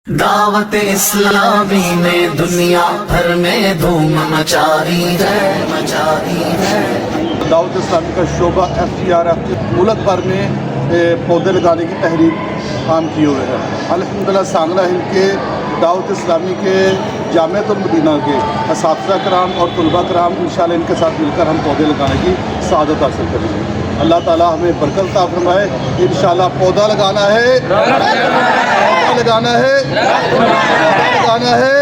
دعوت اسلامی نے دنیا بھر میں دھوم مچائی ہے دعوت اسلامی کا شعبہ FTRF ملک بھر میں پودے لگانے کی تحریک عام کیے ہوئے ہے۔ الحمدللہ سانگلہ ہند کے دعوت اسلامی کے جامعۃ المدینہ کے اساتذہ کرام اور طلباء کرام انشاءاللہ ان کے ساتھ مل کر ہم پودے لگانے کی سعادت حاصل کریں گے۔ اللہ تعالیٰ ہمیں برکت عطا فرمائے۔ انشاءاللہ پودا لگانا ہے، لگانا ہے، لگانا ہے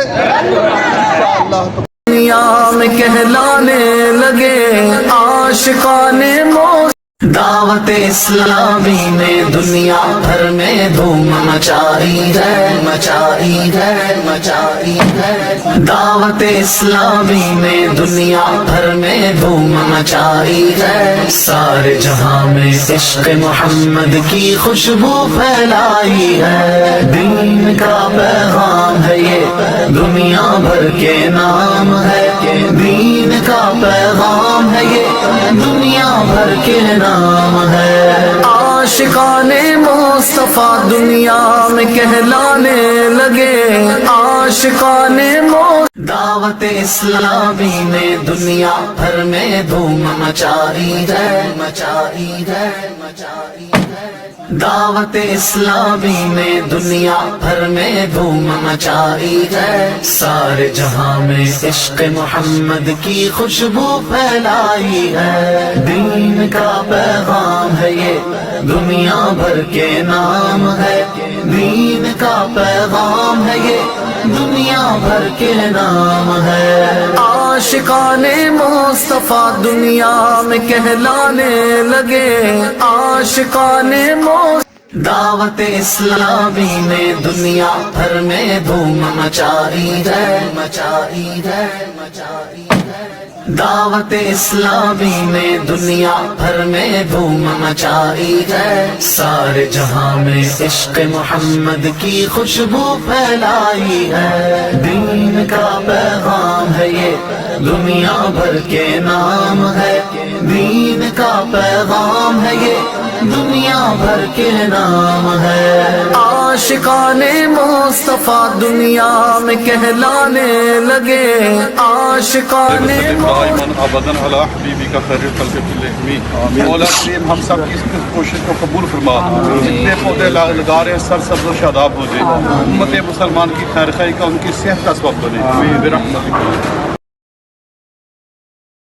انشاءاللہ۔ دنیا میں کہلانے لگے عاشقان موت، دعوت اسلامی نے دنیا بھر میں دھوم مچائی ہے دعوت اسلامی نے دنیا بھر میں دھوم مچائی ہے، سارے جہاں میں عشق محمد کی خوشبو پھیلائی ہے۔ دین کا پیغام ہے یہ دنیا بھر کے نام ہے، دین کا پیغام ہے یہ دنیا بھر کے نام ہے۔ عاشقان مصطفیٰ دنیا میں کہلانے لگے عاشقان دعوت اسلامی نے دنیا بھر میں دھوم مچائی ہے دعوت اسلامی نے دنیا بھر میں دھوم مچائی ہے، سارے جہاں میں عشق محمد کی خوشبو پھیلائی ہے۔ دین کا پیغام ہے یہ دنیا بھر کے نام ہے، دین کا پیغام ہے یہ دنیا بھر کے نام ہے۔ عاشقان مصطفیٰ دنیا میں کہلانے لگے عاشقان دعوت اسلامی نے دنیا بھر میں دھوم مچائی ہے دعوت اسلامی نے دنیا بھر میں دھوم مچائی ہے، سارے جہاں میں عشق محمد کی خوشبو پھیلائی ہے۔ دین کا پیغام ہے یہ دنیا بھر کے نام ہے، دین کا پیغام ہے یہ دنیا بھر کے نام ہے۔ عاشقان مصطفیٰ دنیا میں کہلانے لگے عاشقان ابداً علی حبیبک خیر الخلق کلہم۔ مولا کریم ہم سب کی اس کوشش کو قبول فرما، جتنے پودے لگا رہے ہیں سرسبز و شاداب ہو جائے، امت مسلمان کی خیر خواہی کا ان کی صحت کا سبب بنے برحمتک۔